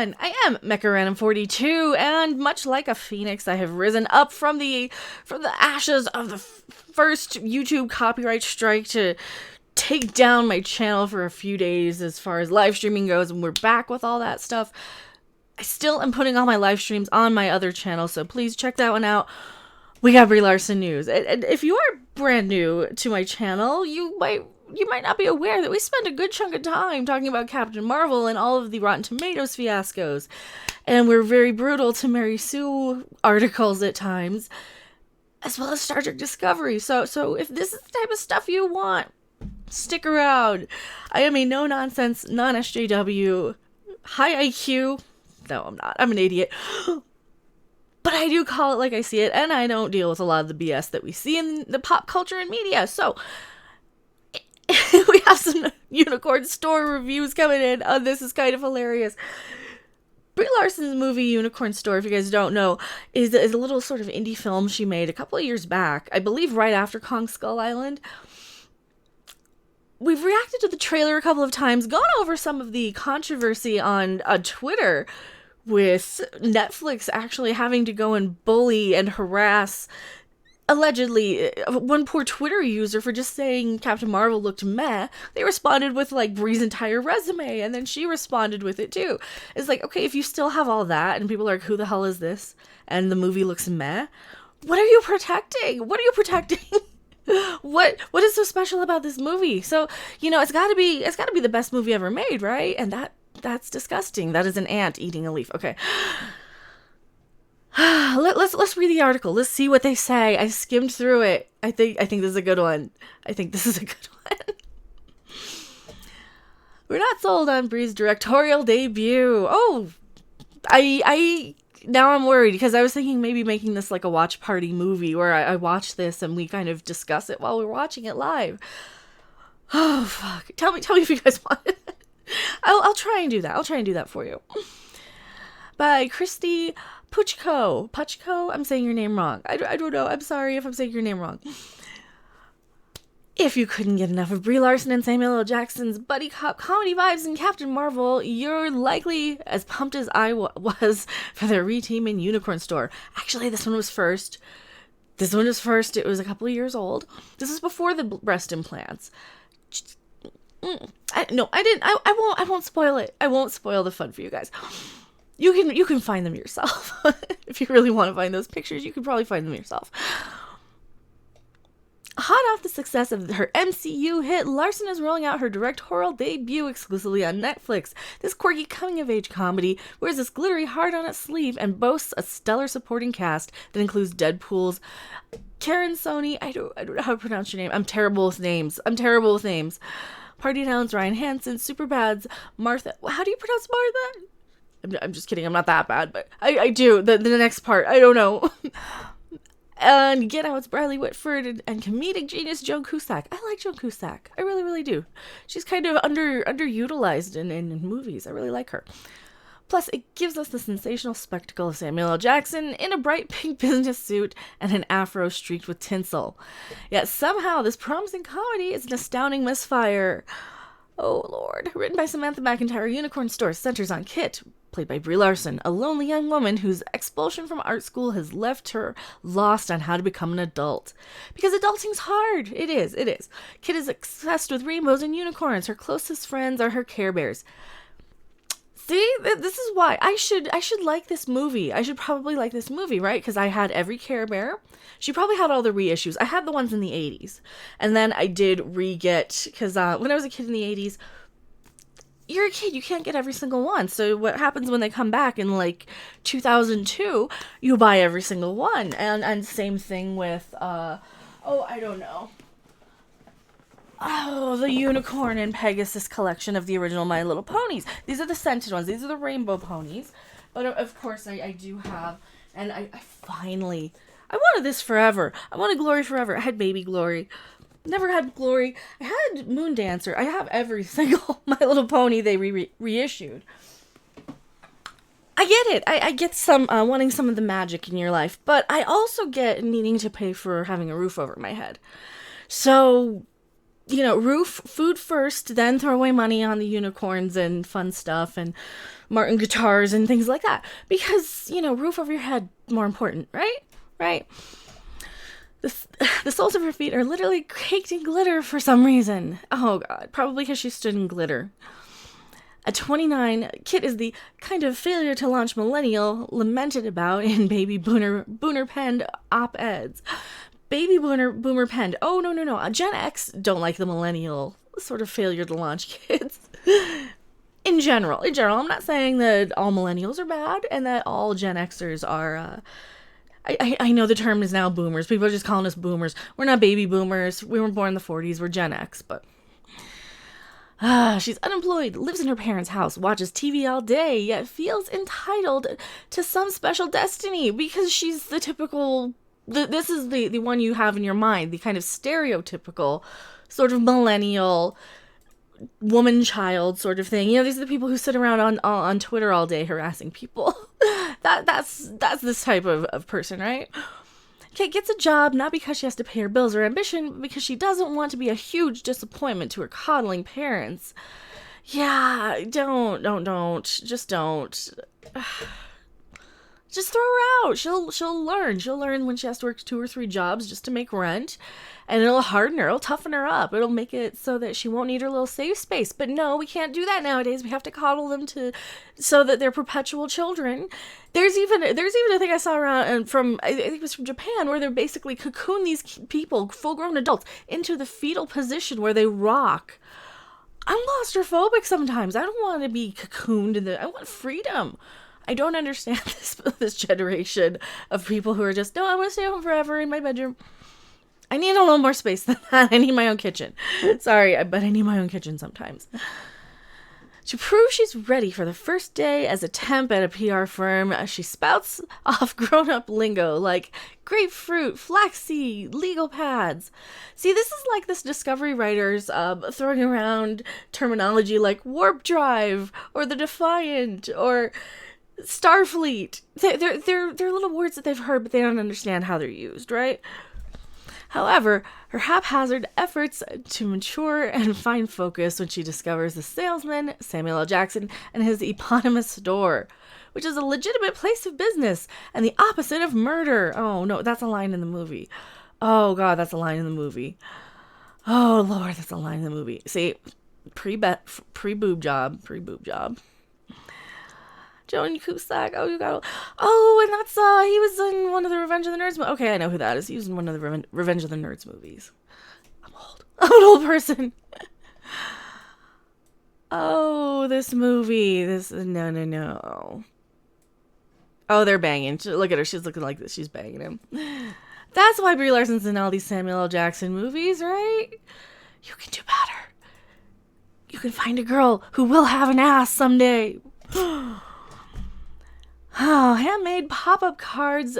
everyone! I am Mecha 42, and much like a phoenix, I have risen up from the ashes of the first YouTube copyright strike to take down my channel for a few days as far as live streaming goes, and we're back with all that stuff. I still am putting all my live streams on my other channel, so please check that one out. We got Brie Larson news. And if you are brand new to my channel, you might not be aware that we spend a good chunk of time talking about Captain Marvel and all of the Rotten Tomatoes fiascos. And we're very brutal to Mary Sue articles at times, as well as Star Trek Discovery. So if this is the type of stuff you want, stick around. I am a no-nonsense, non-SJW, high IQ. No, I'm not. I'm an idiot. But I do call it like I see it, and I don't deal with a lot of the BS that we see in the pop culture and media. So, we have some Unicorn Store reviews coming in. Oh, this is kind of hilarious. Brie Larson's movie Unicorn Store, if you guys don't know, is a little sort of indie film she made a couple of years back. I believe right after Kong Skull Island. We've reacted to the trailer a couple of times, gone over some of the controversy on Twitter, with Netflix actually having to go and bully and harass, allegedly, one poor Twitter user for just saying Captain Marvel looked meh. They responded with, like, Brie's entire resume, and then she responded with it, too. It's like, okay, if you still have all that, and people are like, who the hell is this? And the movie looks meh, what are you protecting? What are you protecting? What is so special about this movie? So, it's gotta be the best movie ever made, right? And that's disgusting. That is an ant eating a leaf. Okay. Let's read the article. Let's see what they say. I skimmed through it. I think this is a good one. We're not sold on Brie's directorial debut. Oh, now I'm worried because I was thinking maybe making this like a watch party movie where I watch this and we kind of discuss it while we're watching it live. Oh, fuck. Tell me if you guys want it. I'll try and do that. I'll try and do that for you. By Christy Puchko. Puchko? I'm saying your name wrong. I don't know. I'm sorry if I'm saying your name wrong. If you couldn't get enough of Brie Larson and Samuel L. Jackson's buddy cop comedy vibes in Captain Marvel, you're likely as pumped as I was for their reteam in Unicorn Store. Actually, this one was first. It was a couple of years old. This is before the breast implants. I won't spoil it. I won't spoil the fun for you guys. You can find them yourself. If you really want to find those pictures, you can probably find them yourself. Hot off the success of her MCU hit, Larson is rolling out her directorial debut exclusively on Netflix. This quirky coming-of-age comedy wears this glittery heart on its sleeve and boasts a stellar supporting cast that includes Deadpool's Karen Sony. I don't know how to pronounce your name. I'm terrible with names. Party Down's Ryan Hansen, Superbad's Martha. How do you pronounce Martha? I'm just kidding. I'm not that bad, but I do. The next part, I don't know. And Get Out's Bradley Whitford and comedic genius Joan Cusack. I like Joan Cusack. I really, really do. She's kind of underutilized in movies. I really like her. Plus, it gives us the sensational spectacle of Samuel L. Jackson in a bright pink business suit and an afro streaked with tinsel. Yet somehow this promising comedy is an astounding misfire. Oh, Lord. Written by Samantha McIntyre, Unicorn Store centers on Kit, played by Brie Larson, a lonely young woman whose expulsion from art school has left her lost on how to become an adult. Because adulting's hard. It is. Kit is obsessed with rainbows and unicorns. Her closest friends are her Care Bears. See, this is why I should like this movie. I should probably like this movie, right? Because I had every Care Bear. She probably had all the reissues. I had the ones in the 80s. And then I did re-get, because when I was a kid in the 80s, you're a kid, you can't get every single one. So what happens when they come back in like 2002, you buy every single one. And same thing with, I don't know. Oh, the Unicorn and Pegasus collection of the original My Little Ponies. These are the scented ones. These are the rainbow ponies. But of course, I do have, and I finally, I wanted this forever. I wanted Glory forever. I had Baby Glory. Never had Glory. I had Moon Dancer. I have every single My Little Pony they reissued. I get it. I get some wanting some of the magic in your life, but I also get needing to pay for having a roof over my head. So roof, food first, then throw away money on the unicorns and fun stuff and Martin guitars and things like that. Because, roof over your head, more important, right? Right. The soles of her feet are literally caked in glitter for some reason. Oh, God. Probably because she stood in glitter. At 29, Kit is the kind of failure to launch millennial lamented about in baby boomer penned op-eds. Baby boomer penned. Oh, no. Gen X don't like the millennial sort of failure to launch kids. In general, I'm not saying that all millennials are bad and that all Gen Xers are, I know the term is now boomers. People are just calling us boomers. We're not baby boomers. We were born in the 40s. We're Gen X, but... she's unemployed, lives in her parents' house, watches TV all day, yet feels entitled to some special destiny because she's the typical... This is the one you have in your mind, the kind of stereotypical sort of millennial woman-child sort of thing. These are the people who sit around on Twitter all day harassing people. That's this type of person, right? Kate gets a job not because she has to pay her bills or ambition, but because she doesn't want to be a huge disappointment to her coddling parents. Yeah, don't. Just don't. Just throw her out. She'll learn. She'll learn when she has to work 2 or 3 jobs just to make rent. And it'll harden her. It'll toughen her up. It'll make it so that she won't need her little safe space. But no, we can't do that nowadays. We have to coddle them so that they're perpetual children. There's even a thing I saw around from, I think it was from Japan, where they're basically cocoon these people, full-grown adults, into the fetal position where they rock. I'm claustrophobic sometimes. I don't want to be cocooned I want freedom. I don't understand this generation of people who are just, no, I want to stay home forever in my bedroom. I need a little more space than that. I need my own kitchen. Sorry, but I need my own kitchen sometimes. To prove she's ready for the first day as a temp at a PR firm, she spouts off grown-up lingo like grapefruit, flaxseed, legal pads. See, this is like this Discovery writers throwing around terminology like warp drive or the Defiant or Starfleet. They're little words that they've heard, but they don't understand how they're used, right? However, her haphazard efforts to mature and find focus when she discovers the salesman, Samuel L. Jackson, and his eponymous store, which is a legitimate place of business and the opposite of murder. Oh, no, that's a line in the movie. Oh, God, that's a line in the movie. Oh, Lord, that's a line in the movie. See, pre-boob job. Joan Cusack. Oh, and that's, he was in one of the Revenge of the Nerds movies. Okay, I know who that is. He was in one of the Revenge of the Nerds movies. I'm old. I'm an old person. Oh, this movie. No. Oh, they're banging. Look at her. She's looking like this. She's banging him. That's why Brie Larson's in all these Samuel L. Jackson movies, right? You can do better. You can find a girl who will have an ass someday. Oh, handmade pop-up cards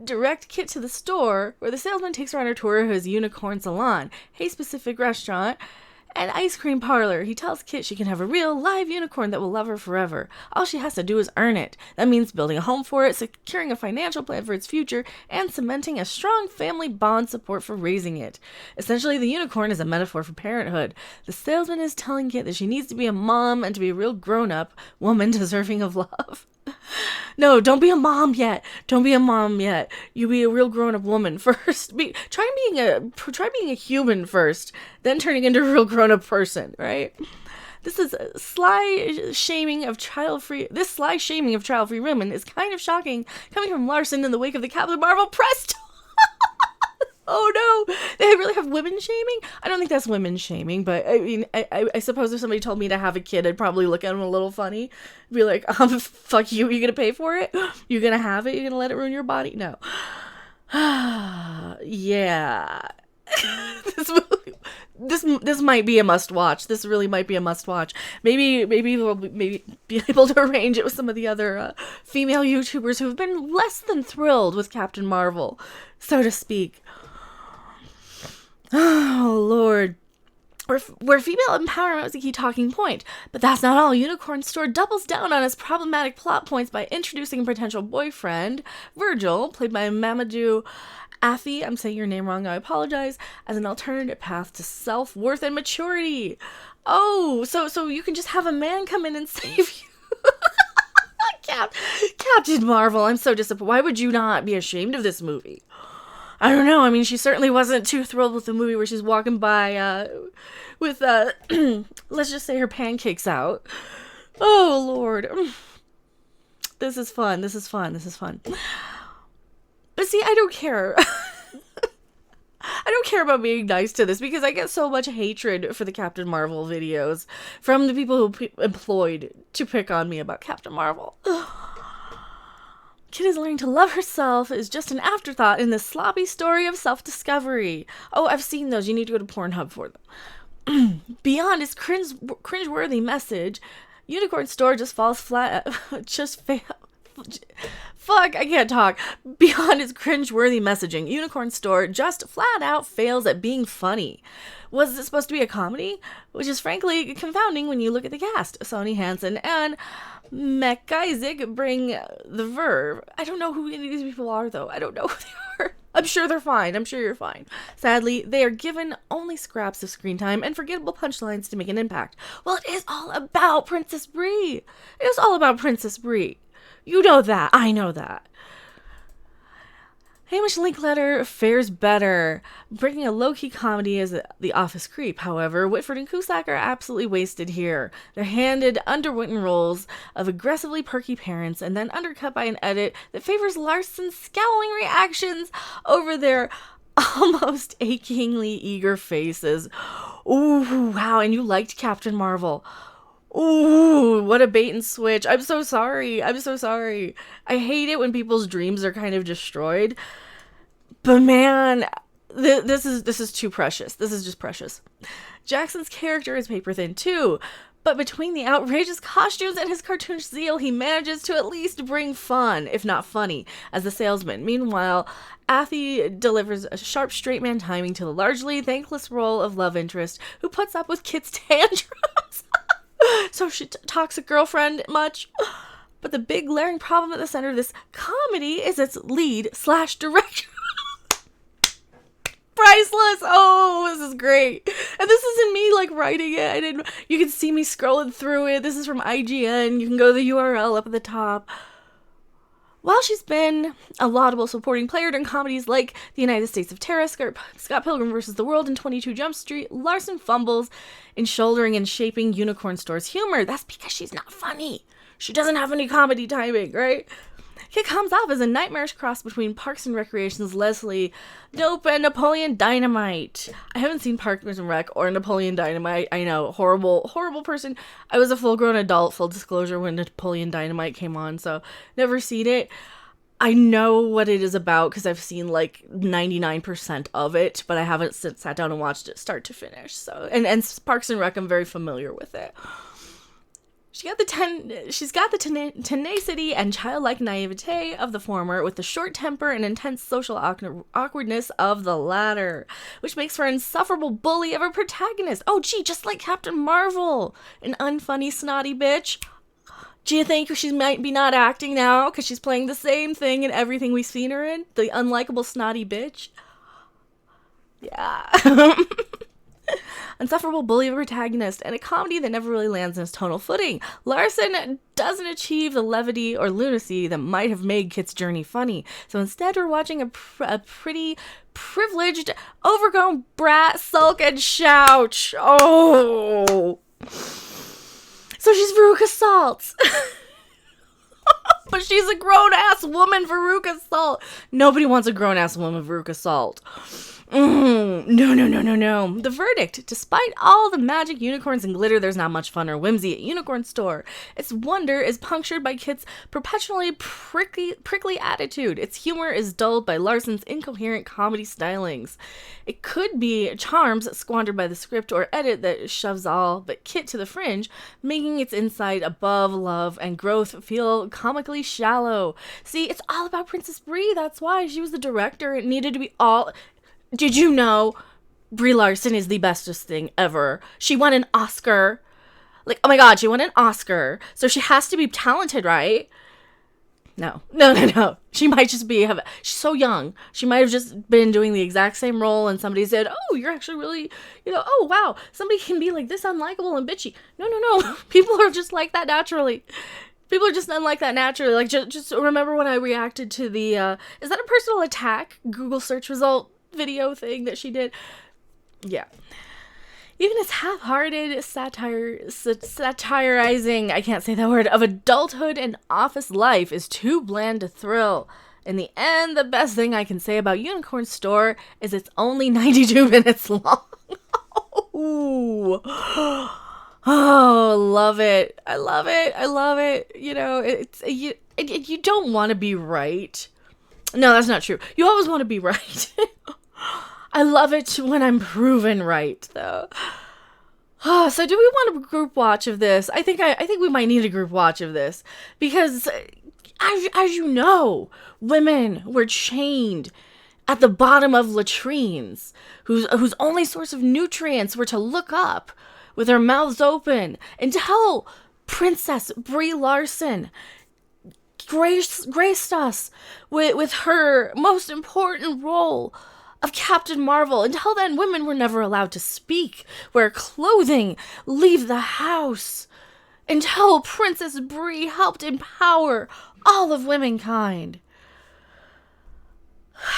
direct Kit to the store, where the salesman takes her on her tour of his unicorn salon, a specific restaurant, and ice cream parlor. He tells Kit she can have a real, live unicorn that will love her forever. All she has to do is earn it. That means building a home for it, securing a financial plan for its future, and cementing a strong family bond support for raising it. Essentially, the unicorn is a metaphor for parenthood. The salesman is telling Kit that she needs to be a mom and to be a real grown-up woman deserving of love. No, don't be a mom yet. You be a real grown-up woman first. Try being a human first, then turning into a real grown-up person, right? This is sly shaming of child-free women is kind of shocking, coming from Larson in the wake of the Captain Marvel press. Oh no, they really have women shaming? I don't think that's women shaming, but I mean, I suppose if somebody told me to have a kid, I'd probably look at them a little funny. Be like, fuck you, you gonna pay for it? You gonna have it? You gonna let it ruin your body? No. Yeah. This might be a must watch. This really might be a must watch. Maybe we'll be able to arrange it with some of the other female YouTubers who have been less than thrilled with Captain Marvel, so to speak. Oh, Lord. where female empowerment was a key talking point. But that's not all. Unicorn Store doubles down on its problematic plot points by introducing a potential boyfriend, Virgil, played by Mamadou Afi, I'm saying your name wrong, I apologize, as an alternative path to self-worth and maturity. Oh, so you can just have a man come in and save you. Captain Marvel, I'm so disappointed. Why would you not be ashamed of this movie? I don't know. I mean, she certainly wasn't too thrilled with the movie where she's walking by with, let's just say her pancakes out. Oh, Lord. This is fun. This is fun. But see, I don't care. I don't care about being nice to this because I get so much hatred for the Captain Marvel videos from the people who employed to pick on me about Captain Marvel. Kid is learning to love herself is just an afterthought in this sloppy story of self-discovery. Oh, I've seen those. You need to go to Pornhub for them. Beyond its cringe-worthy message, Unicorn Store just falls flat. Fuck, I can't talk. Beyond its cringe-worthy messaging, Unicorn Store just flat out fails at being funny. Was it supposed to be a comedy? Which is frankly confounding when you look at the cast. Sony Hansen and Mecha bring the verve. I don't know who any of these people are, though. I don't know who they are. I'm sure they're fine. I'm sure you're fine. Sadly, they are given only scraps of screen time and forgettable punchlines to make an impact. Well, it is all about Princess Brie. It is all about Princess Brie. You know that. I know that. Hamish Linklater fares better, bringing a low-key comedy as the office creep. However, Whitford and Cusack are absolutely wasted here. They're handed underwritten roles of aggressively perky parents and then undercut by an edit that favors Larson's scowling reactions over their almost achingly eager faces. Ooh, wow, and you liked Captain Marvel. Ooh, what a bait and switch. I'm so sorry. I hate it when people's dreams are kind of destroyed. But man, this is too precious. This is just precious. Jackson's character is paper thin too. But between the outrageous costumes and his cartoonish zeal, he manages to at least bring fun, if not funny, as the salesman. Meanwhile, Athie delivers a sharp straight man timing to the largely thankless role of love interest who puts up with Kit's tantrums. So she toxic girlfriend much. But the big glaring problem at the center of this comedy is its lead/director. Priceless. Oh, this is great. And this isn't me like writing it. You can see me scrolling through it. This is from IGN. You can go to the URL up at the top. While she's been a laudable supporting player in comedies like The United States of Terror, Scott Pilgrim vs. the World, and 22 Jump Street, Larson fumbles in shouldering and shaping Unicorn Store's humor. That's because she's not funny. She doesn't have any comedy timing, right? It comes off as a nightmarish cross between Parks and Recreation's Leslie Knope and Napoleon Dynamite. I haven't seen Parks and Rec or Napoleon Dynamite. I know, horrible person. I was a full-grown adult, full disclosure, when Napoleon Dynamite came on, so never seen it. I know what it is about because I've seen like 99% of it, but I haven't sat down and watched it start to finish. So, and Parks and Rec, I'm very familiar with it. She's got the tenacity and childlike naivete of the former, with the short temper and intense social awkwardness of the latter, which makes for an insufferable bully of a protagonist. Oh, gee, just like Captain Marvel, an unfunny, snotty bitch. Do you think she might be not acting now because she's playing the same thing in everything we've seen her in? The unlikable, snotty bitch? Yeah. Insufferable bully of a protagonist, and a comedy that never really lands on its tonal footing. Larson doesn't achieve the levity or lunacy that might have made Kit's journey funny. So instead, we're watching a pretty privileged, overgrown brat sulk and shout. Oh. So she's Veruca Salt. But she's a grown-ass woman, Veruca Salt. Nobody wants a grown-ass woman, Veruca Salt. No. The verdict: despite all the magic, unicorns, and glitter, there's not much fun or whimsy at Unicorn Store. Its wonder is punctured by Kit's perpetually prickly attitude. Its humor is dulled by Larson's incoherent comedy stylings. It could be charms squandered by the script or edit that shoves all but Kit to the fringe, making its insight above love and growth feel comically shallow. See, it's all about Princess Brie. That's why she was the director. It needed to be all... Did you know Brie Larson is the bestest thing ever. She won an Oscar. Like, oh my god, she won an Oscar. So she has to be talented, right? No. She might just be, she's so young. She might have just been doing the exact same role and somebody said, oh, you're actually really, oh wow, somebody can be like this unlikable and bitchy. No. People are just like that naturally. People are just unlike that naturally. Like, just remember when I reacted to the, is that a personal attack Google search result video thing that she did? Yeah. Even its half-hearted satirizing, I can't say that word, of adulthood and office life is too bland to thrill. In the end, the best thing I can say about Unicorn Store is it's only 92 minutes long. Ooh. Oh, love it. I love it. You don't want to be right. No, that's not true. You always want to be right. I love it when I'm proven right, though. Oh, so do we want a group watch of this? I think we might need a group watch of this because, as you know, women were chained at the bottom of latrines, whose only source of nutrients were to look up with their mouths open until Princess Brie Larson graced us with her most important role of Captain Marvel. Until then, women were never allowed to speak, wear clothing, leave the house. Until Princess Brie helped empower all of womankind.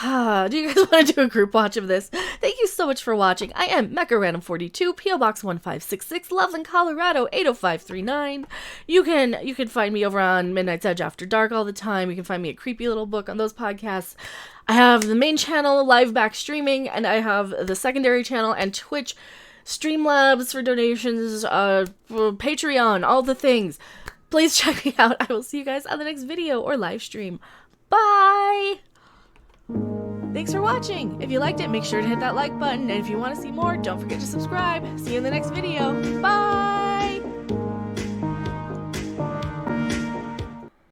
Do you guys want to do a group watch of this? Thank you so much for watching. I am Mecha Random 42, P.O. Box 1566, Loveland, Colorado 80539. You can find me over on Midnight's Edge After Dark all the time. You can find me at Creepy Little Book on those podcasts. I have the main channel live back streaming, and I have the secondary channel and Twitch Streamlabs for donations, Patreon, all the things. Please check me out. I will see you guys on the next video or live stream. Bye! Thanks for watching. If you liked it, make sure to hit that like button. And if you want to see more, don't forget to subscribe. See you in the next video. Bye!